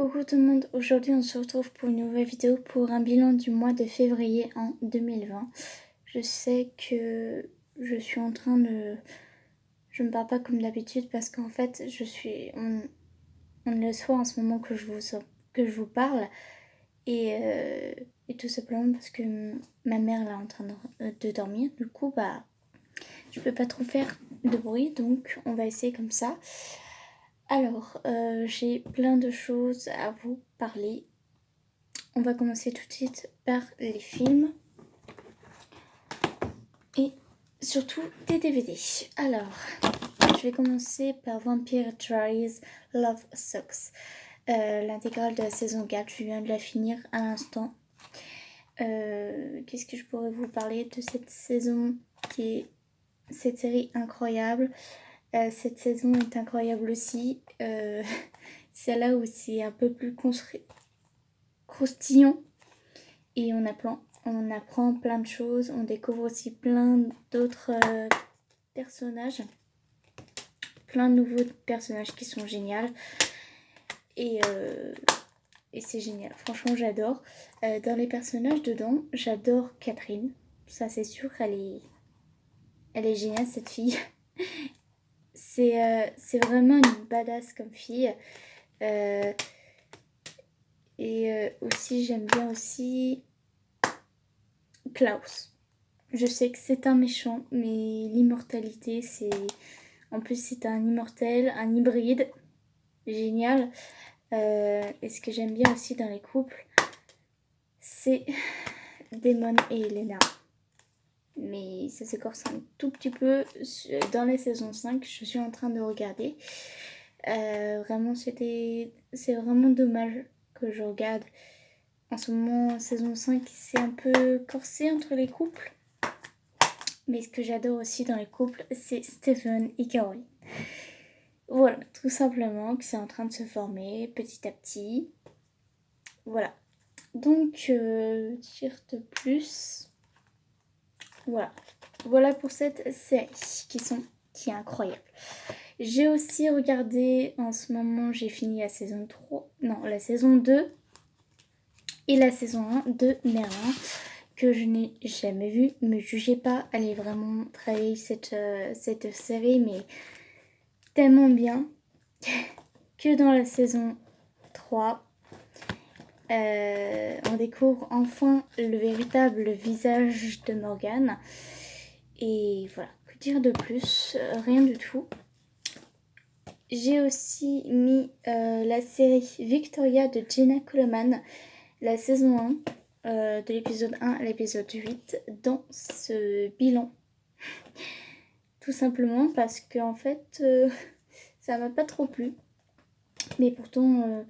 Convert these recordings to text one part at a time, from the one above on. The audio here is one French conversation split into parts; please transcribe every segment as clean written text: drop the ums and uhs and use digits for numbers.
Coucou tout le monde, aujourd'hui on se retrouve pour une nouvelle vidéo pour un bilan du mois de février en 2020. Je sais que je suis en train de... Je me parle pas comme d'habitude parce qu'en fait on est le soir en ce moment que je vous parle et tout simplement parce que ma mère là est en train de dormir. Du coup je peux pas trop faire de bruit, donc on va essayer comme ça. Alors, j'ai plein de choses à vous parler. On va commencer tout de suite par les films et surtout des DVD. Alors, je vais commencer par Vampire Diaries Love Sucks. L'intégrale de la saison 4, je viens de la finir à l'instant. Qu'est-ce que je pourrais vous parler de cette saison cette série incroyable. Cette saison est incroyable aussi. C'est là où c'est un peu plus croustillant et on apprend plein de choses. On découvre aussi plein d'autres personnages, plein de nouveaux personnages qui sont géniaux et c'est génial. Franchement, j'adore. Dans les personnages dedans, j'adore Catherine. Ça, c'est sûr, elle est géniale cette fille. C'est vraiment une badass comme fille. Aussi, j'aime bien aussi Klaus. Je sais que c'est un méchant, mais l'immortalité, c'est... En plus, c'est un immortel, un hybride. Génial. Et ce que j'aime bien aussi dans les couples, c'est Damon et Elena. Mais ça s'écorce un tout petit peu dans la saison 5. Je suis en train de regarder. Vraiment, c'est vraiment dommage que je regarde. En ce moment, saison 5, c'est un peu corsé entre les couples. Mais ce que j'adore aussi dans les couples, c'est Stephen et Caroline. Voilà, tout simplement, que c'est en train de se former petit à petit. Voilà. Donc, dire de plus. Voilà. Voilà pour cette série qui est incroyable. J'ai aussi regardé, en ce moment, j'ai fini la saison 3, non, la saison 2 et la saison 1 de Merlin, que je n'ai jamais vue. Ne me jugez pas, elle est vraiment très vieille cette série, mais tellement bien que dans la saison 3, on découvre enfin le véritable visage de Morgane. Et voilà, que dire de plus? Rien du tout. J'ai aussi mis la série Victoria de Jenna Coleman, la saison 1, de l'épisode 1 à l'épisode 8, dans ce bilan. Tout simplement parce que en fait, ça m'a pas trop plu. Mais pourtant,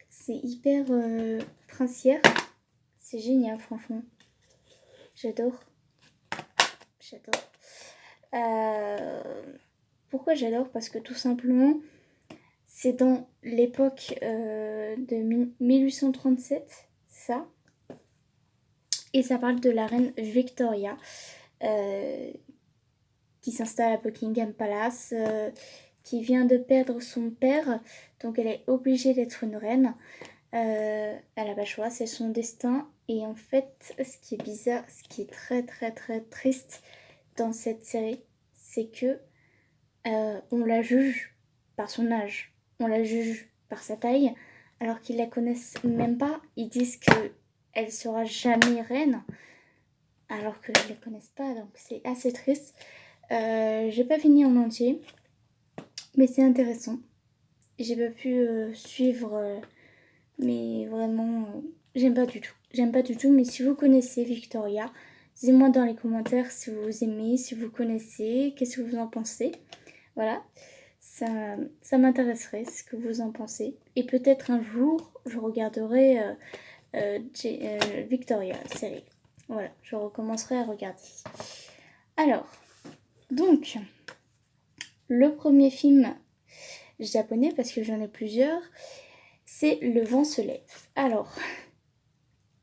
c'est hyper princière. C'est génial, franchement. J'adore. Pourquoi j'adore? Parce que tout simplement, c'est dans l'époque de 1837, ça. Et ça parle de la reine Victoria qui s'installe à Buckingham Palace, qui vient de perdre son père. Donc elle est obligée d'être une reine. Elle n'a pas le choix, c'est son destin. Et en fait, ce qui est bizarre, ce qui est très très très triste dans cette série, c'est que on la juge par son âge, on la juge par sa taille, alors qu'ils la connaissent même pas. Ils disent qu'elle sera jamais reine, alors qu'ils la connaissent pas, donc c'est assez triste. J'ai pas fini en entier, mais c'est intéressant. J'ai pas pu suivre, mais vraiment, j'aime pas du tout. Mais si vous connaissez Victoria, dites-moi dans les commentaires si vous aimez, si vous connaissez, qu'est-ce que vous en pensez. Voilà, ça m'intéresserait ce que vous en pensez. Et peut-être un jour, je regarderai Victoria, série. Voilà, je recommencerai à regarder. Alors, donc, le premier film japonais, parce que j'en ai plusieurs, c'est Le vent se lève. Alors,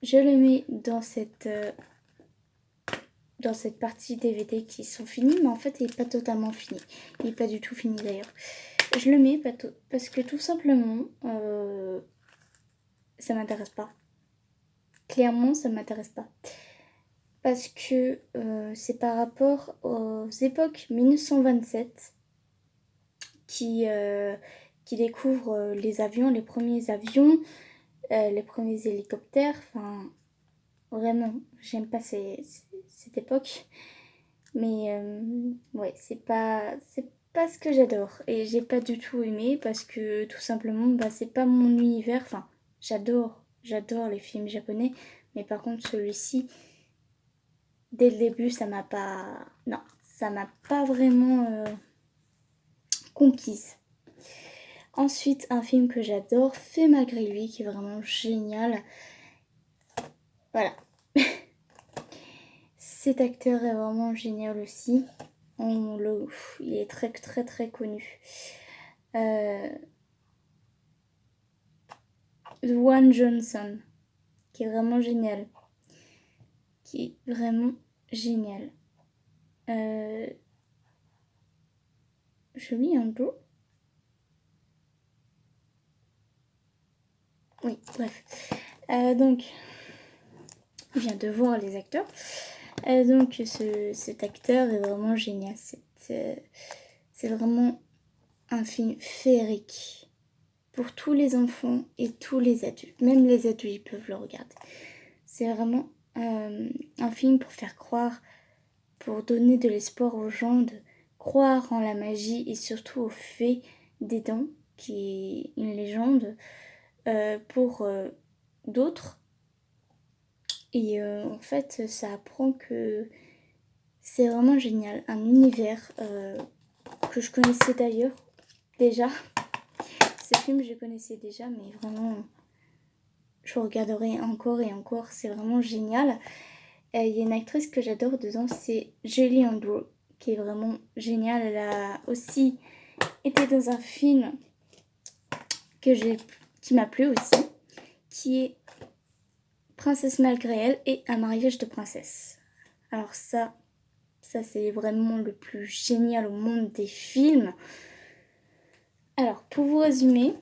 je le mets dans cette partie DVD qui sont finis, mais en fait il n'est pas totalement fini. Il n'est pas du tout fini d'ailleurs. Je le mets parce que tout simplement, ça m'intéresse pas. Clairement, ça m'intéresse pas. Parce que c'est par rapport aux époques 1927 qui découvrent les avions, les premiers avions, les premiers hélicoptères. Enfin, vraiment, j'aime pas cette époque. Mais ouais, c'est pas ce que j'adore. Et j'ai pas du tout aimé parce que tout simplement, bah, c'est pas mon univers. Enfin, j'adore les films japonais. Mais par contre, celui-ci, dès le début, ça m'a pas... Non, ça m'a pas vraiment conquise. Ensuite, un film que j'adore, Fait malgré lui, qui est vraiment génial. Voilà. Cet acteur est vraiment génial aussi. Il est très très très connu. Dwayne Johnson, qui est vraiment génial. Julie Andrews. Oui, bref. Donc, je viens de voir les acteurs. Donc, cet acteur est vraiment génial. C'est vraiment un film féerique pour tous les enfants et tous les adultes. Même les adultes, ils peuvent le regarder. C'est vraiment un film pour faire croire, pour donner de l'espoir aux gens, de croire en la magie et surtout au fait des dents, qui est une légende pour d'autres. Et en fait, ça apprend que c'est vraiment génial. Un univers que je connaissais d'ailleurs déjà. Ce film, je connaissais déjà, mais vraiment, je regarderai encore et encore. C'est vraiment génial. Il y a une actrice que j'adore dedans, c'est Julie Andrews, qui est vraiment géniale. Elle a aussi été dans un film qui m'a plu aussi, qui est Princesse malgré elle et Un mariage de princesse. Alors ça c'est vraiment le plus génial au monde des films. Alors pour vous résumer,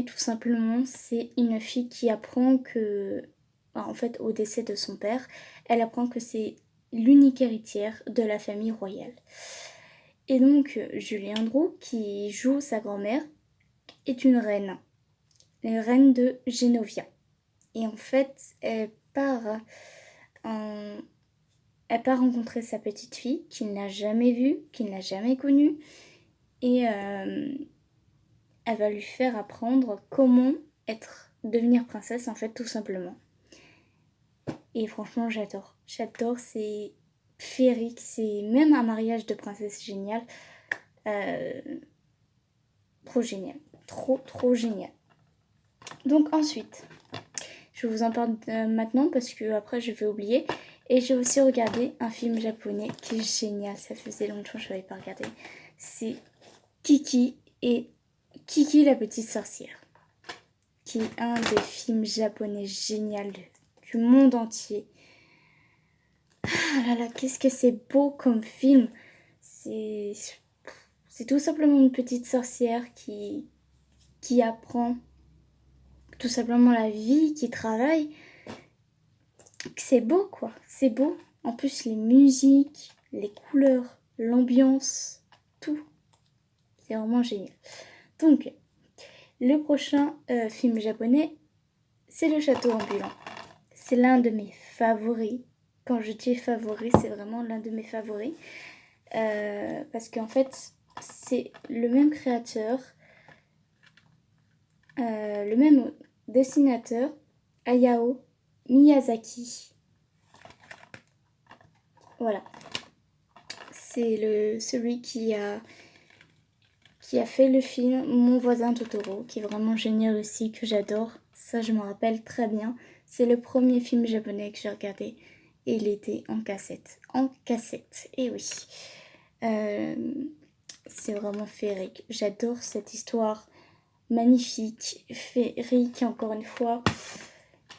tout simplement, c'est une fille qui apprend que, en fait, au décès de son père, elle apprend que c'est l'unique héritière de la famille royale. Et donc, Julie Andrews, qui joue sa grand-mère, est une reine, la reine de Génovia. Et en fait, elle part rencontrer sa petite fille, qu'il n'a jamais vue, qu'il n'a jamais connue, et elle va lui faire apprendre comment devenir princesse, en fait, tout simplement. Et franchement, j'adore. C'est féerique, c'est même un mariage de princesse génial. Trop génial. Trop génial. Donc ensuite, je vous en parle maintenant parce que après je vais oublier. Et j'ai aussi regardé un film japonais qui est génial. Ça faisait longtemps que je n'avais pas regardé. C'est Kiki la petite sorcière, qui est un des films japonais génial du monde entier. Ah là là, qu'est-ce que c'est beau comme film. C'est tout simplement une petite sorcière qui apprend tout simplement la vie, qui travaille. C'est beau quoi, c'est beau. En plus les musiques, les couleurs, l'ambiance, tout. C'est vraiment génial. Donc, le prochain film japonais, c'est Le Château ambulant. C'est l'un de mes favoris. Quand je dis favori, c'est vraiment l'un de mes favoris. Parce qu'en fait, c'est le même créateur, le même dessinateur, Hayao Miyazaki. Voilà. C'est celui qui a fait le film Mon voisin Totoro, qui est vraiment génial aussi, que j'adore. Ça, je me rappelle très bien. C'est le premier film japonais que j'ai regardé. Et il était en cassette. Et oui. C'est vraiment féerique. J'adore cette histoire magnifique, féerique encore une fois.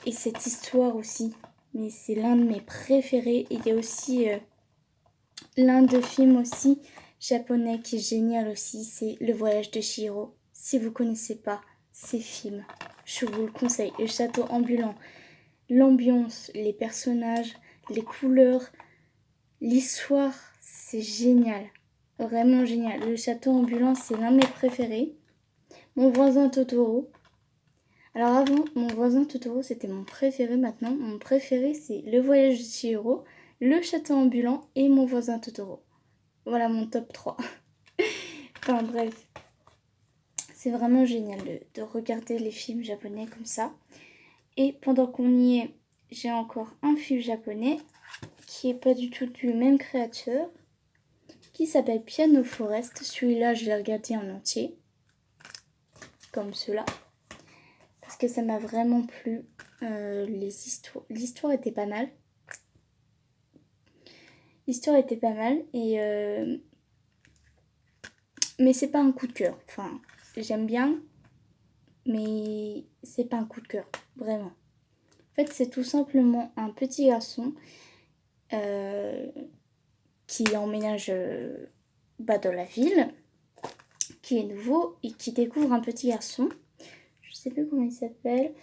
Et cette histoire aussi. Mais c'est l'un de mes préférés. Il y a aussi l'un de films aussi japonais qui est génial aussi. C'est Le voyage de Chihiro. si vous connaissez pas ces films, je vous le conseille. Le château ambulant, l'ambiance, les personnages, les couleurs, l'histoire, c'est génial. Vraiment génial. Le château ambulant, c'est l'un de mes préférés. Mon voisin Totoro. Alors avant, mon voisin Totoro, c'était mon préféré. Maintenant, mon préféré, c'est Le Voyage de Chihiro, Le Château ambulant et Mon voisin Totoro. Voilà mon top 3. Enfin bref, c'est vraiment génial de regarder les films japonais comme ça. Et pendant qu'on y est, j'ai encore un film japonais qui est pas du tout du même créateur, qui s'appelle Piano Forest. Celui-là, je l'ai regardé en entier, comme cela, parce que ça m'a vraiment plu. L'histoire était pas mal. L'histoire était pas mal, mais c'est pas un coup de cœur. Enfin, j'aime bien, mais c'est pas un coup de cœur, vraiment. En fait, c'est tout simplement un petit garçon qui emménage dans la ville, qui est nouveau et qui découvre un petit garçon. Je sais plus comment il s'appelle.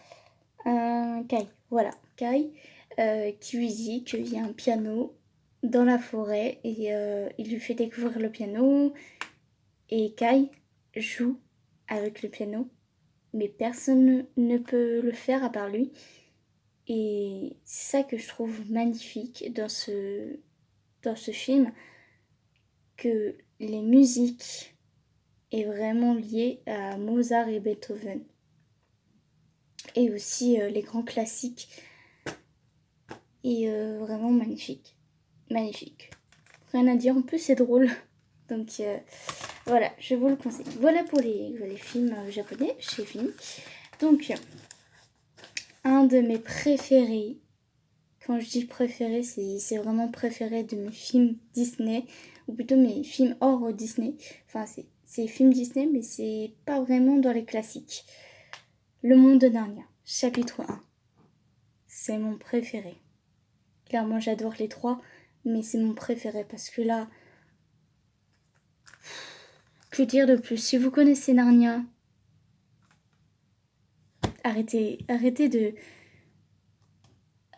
Kai. Voilà, Kai, qui lui dit qu'il y a un piano dans la forêt et il lui fait découvrir le piano. Et Kai joue avec le piano, mais personne ne peut le faire à part lui. Et c'est ça que je trouve magnifique dans ce film, que les musiques est vraiment liées à Mozart et Beethoven. Et aussi les grands classiques. Et vraiment magnifique. Magnifique. Rien à dire, en plus c'est drôle. Donc voilà, je vous le conseille. Voilà pour les films japonais, j'ai fini. Donc, un de mes préférés, quand je dis préféré, c'est vraiment préféré de mes films Disney, ou plutôt mes films hors Disney. Enfin, c'est films Disney, mais c'est pas vraiment dans les classiques. Le Monde de Narnia, chapitre 1. C'est mon préféré. Clairement, j'adore les trois, mais c'est mon préféré parce que là, que dire de plus? Si vous connaissez Narnia, arrêtez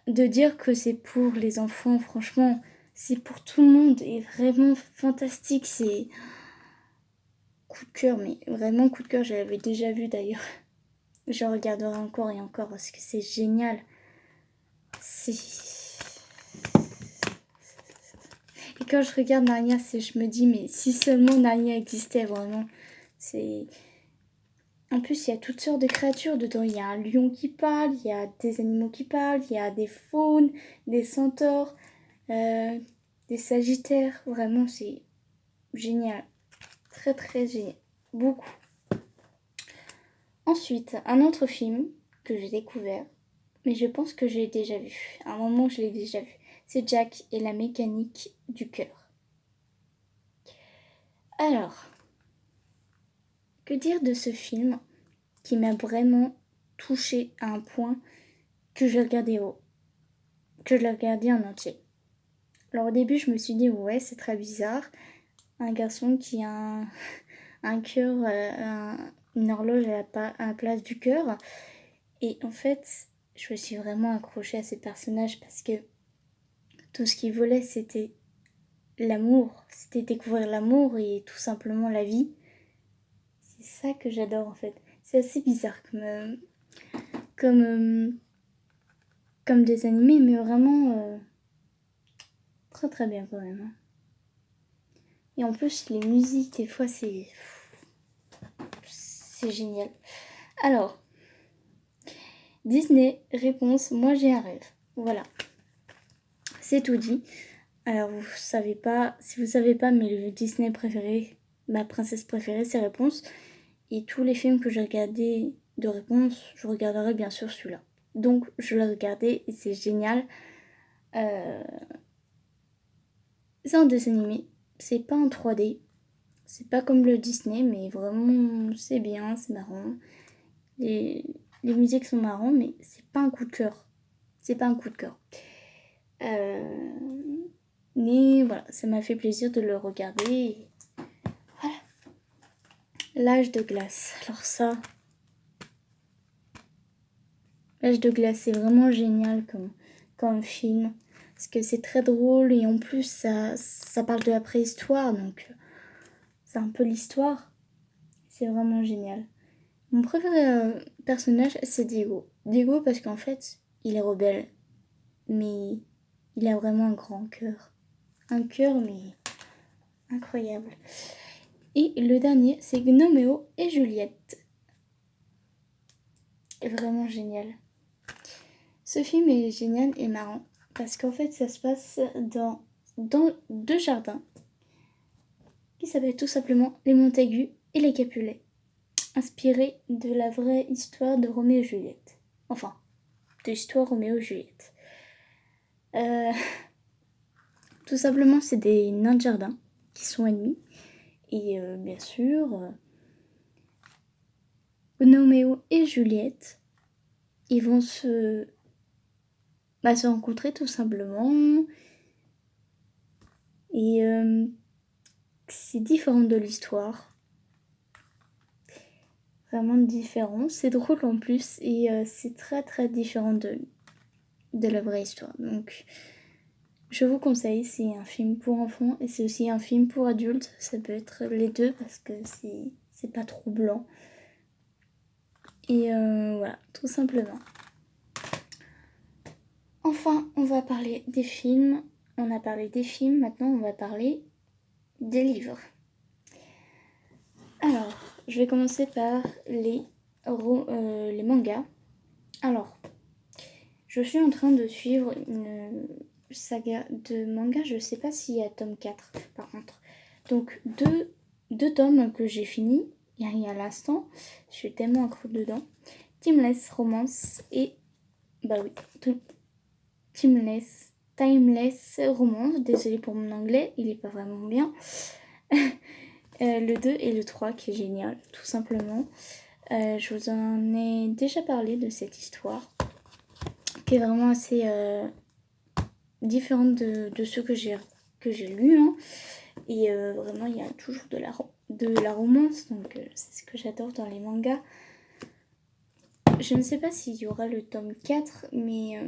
de dire que c'est pour les enfants. Franchement, c'est pour tout le monde et vraiment fantastique. C'est coup de cœur, mais vraiment coup de cœur. Je l'avais déjà vu d'ailleurs. Je regarderai encore et encore parce que c'est génial. Et quand je regarde Narnia, je me dis, mais si seulement Narnia existait vraiment. En plus, il y a toutes sortes de créatures dedans. Il y a un lion qui parle, il y a des animaux qui parlent, il y a des faunes, des centaures, des sagittaires. Vraiment, c'est génial. Très, très génial. Beaucoup. Ensuite, un autre film que j'ai découvert, mais je pense que j'ai déjà vu. À un moment, je l'ai déjà vu. C'est Jack et la mécanique du cœur. Alors, que dire de ce film qui m'a vraiment touchée à un point que je l'ai regardé en entier. Alors au début, je me suis dit, ouais, c'est très bizarre. Un garçon qui a un cœur, une horloge à la place du cœur. Et en fait, je me suis vraiment accrochée à ces personnages parce que tout ce qu'ils voulaient, c'était l'amour. C'était découvrir l'amour et tout simplement la vie. C'est ça que j'adore en fait. C'est assez bizarre comme des animés, mais vraiment très très bien quand même. Et en plus, les musiques, des fois, c'est génial. Alors, Disney, réponse, moi j'ai un rêve. Voilà. C'est tout dit. Alors, si vous savez pas, mais le Disney préféré, ma princesse préférée, c'est Réponse. Et tous les films que j'ai regardés de Réponse, je regarderai bien sûr celui-là. Donc, je l'ai regardé et c'est génial. C'est un dessin animé. C'est pas en 3D. C'est pas comme le Disney, mais vraiment, c'est bien, c'est marrant. Les musiques sont marrantes, mais c'est pas un coup de cœur. C'est pas un coup de cœur. Mais voilà, ça m'a fait plaisir de le regarder. Voilà. L'âge de glace. Alors ça, l'âge de glace, c'est vraiment génial comme film. Parce que c'est très drôle et en plus, ça parle de la préhistoire. Donc, c'est un peu l'histoire. C'est vraiment génial. Mon préféré personnage, c'est Diego. Diego parce qu'en fait, il est rebelle. Mais il a vraiment un grand cœur. Un cœur, mais incroyable. Et le dernier, c'est Gnoméo et Juliette. Vraiment génial. Ce film est génial et marrant parce qu'en fait, ça se passe dans deux jardins qui s'appellent tout simplement les Montaigu et les Capulet, inspirés de la vraie histoire de Roméo et Juliette. Enfin, de l'histoire Roméo et Juliette. Tout simplement, c'est des nains de jardin qui sont ennemis. Et bien sûr, Gnoméo et Juliette, ils vont se rencontrer tout simplement. Et c'est différent de l'histoire. Vraiment différent. C'est drôle en plus. Et c'est très très différent de la vraie histoire. Donc, je vous conseille. C'est un film pour enfants. Et c'est aussi un film pour adultes. Ça peut être les deux parce que c'est pas troublant. Et voilà, tout simplement. Enfin, on va parler des films. On a parlé des films, maintenant on va parler des livres. Alors, je vais commencer par les mangas. Alors, je suis en train de suivre une saga de manga. Je sais pas s'il y a tome 4 par contre. Donc, deux tomes que j'ai fini il y a l'instant. Je suis tellement accro dedans. Timeless Romance et... Bah oui, Timeless Romance. Désolée pour mon anglais, il est pas vraiment bien. Le 2 et le 3 qui est génial, tout simplement. Je vous en ai déjà parlé de cette histoire qui est vraiment assez différente de ceux que j'ai lus. Hein. Et vraiment, il y a toujours de la romance, donc c'est ce que j'adore dans les mangas. Je ne sais pas s'il y aura le tome 4, mais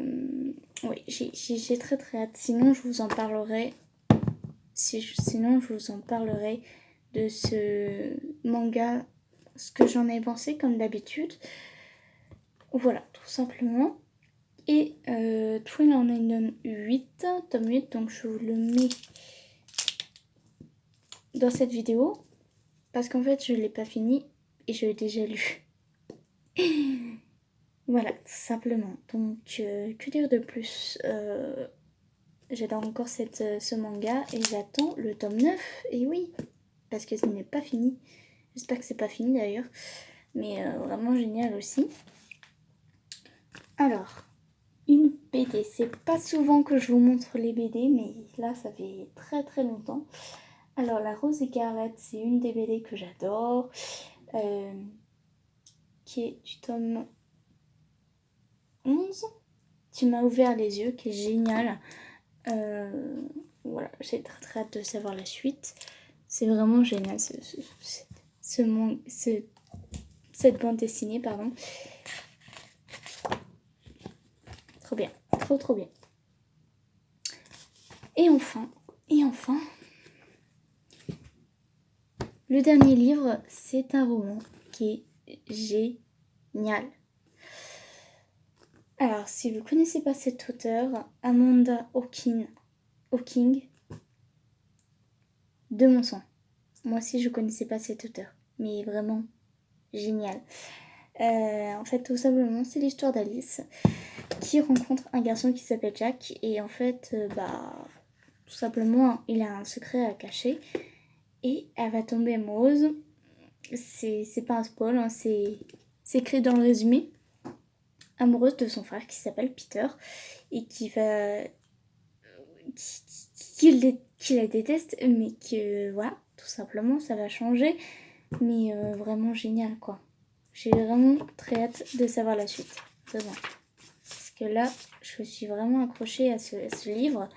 oui, j'ai très très hâte. Sinon, je vous en parlerai. Sinon, je vous en parlerai de ce manga, ce que j'en ai pensé comme d'habitude. Voilà, tout simplement. Et Twin on Island 8, tome 8, donc je vous le mets dans cette vidéo. Parce qu'en fait, je ne l'ai pas fini et je l'ai déjà lu. Voilà, tout simplement. Donc, que dire de plus j'adore encore ce manga et j'attends le tome 9. Et oui, parce que ce n'est pas fini. J'espère que c'est pas fini d'ailleurs. Mais vraiment génial aussi. Alors, une BD. C'est pas souvent que je vous montre les BD, mais là, ça fait très très longtemps. Alors, La Rose écarlate, c'est une des BD que j'adore. Qui est du tome 11. Tu m'as ouvert les yeux, qui est génial. Voilà, j'ai très très hâte de savoir la suite. C'est vraiment génial cette bande dessinée, pardon. Trop bien, trop bien. Et enfin, le dernier livre, c'est un roman qui est génial. Alors, si vous ne connaissez pas cet auteur, Amanda Hawking, de mon sang. Moi aussi, je ne connaissais pas cet auteur, mais vraiment génial. En fait, tout simplement, c'est l'histoire d'Alice qui rencontre un garçon qui s'appelle Jack. Et en fait, tout simplement, il a un secret à cacher. Et elle va tomber amoureuse. C'est pas un spoil, hein, c'est écrit dans le résumé. Amoureuse de son frère qui s'appelle Peter. Et qui la déteste. Mais que, voilà, tout simplement, ça va changer. Mais vraiment génial, quoi. J'ai vraiment très hâte de savoir la suite. Vraiment. Parce que là, je me suis vraiment accrochée à ce livre.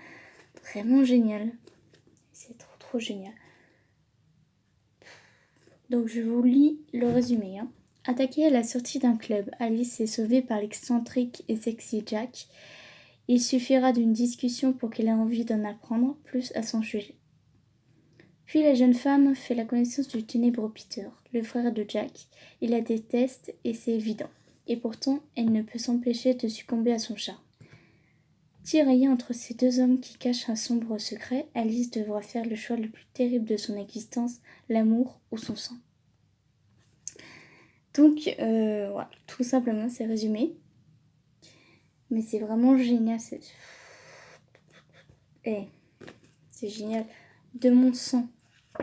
Vraiment génial. C'est trop génial. Donc je vous lis le résumé. Attaquée à la sortie d'un club, Alice est sauvée par l'excentrique et sexy Jack. Il suffira d'une discussion pour qu'elle ait envie d'en apprendre plus à son sujet. Puis la jeune femme fait la connaissance du ténébreux Peter, le frère de Jack. Il la déteste et c'est évident. Et pourtant, elle ne peut s'empêcher de succomber à son charme. Tiraillée entre ces deux hommes qui cachent un sombre secret, Alice devra faire le choix le plus terrible de son existence, l'amour ou son sang. Donc, voilà, tout simplement, c'est résumé. Mais c'est vraiment génial. C'est génial. De mon sang.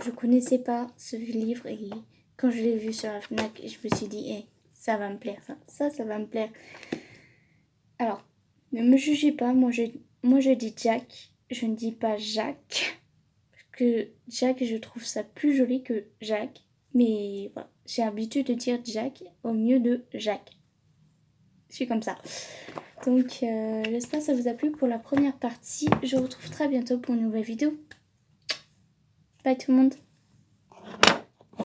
Je connaissais pas ce livre et quand je l'ai vu sur la FNAC, je me suis dit, ça va me plaire, ça va me plaire. Alors, ne me jugez pas, moi je dis Jack, je ne dis pas Jacques. Parce que Jack, je trouve ça plus joli que Jacques. Mais voilà, j'ai l'habitude de dire Jack au mieux de Jacques. Je suis comme ça. Donc, j'espère que ça vous a plu pour la première partie. Je vous retrouve très bientôt pour une nouvelle vidéo. Bye tout le monde.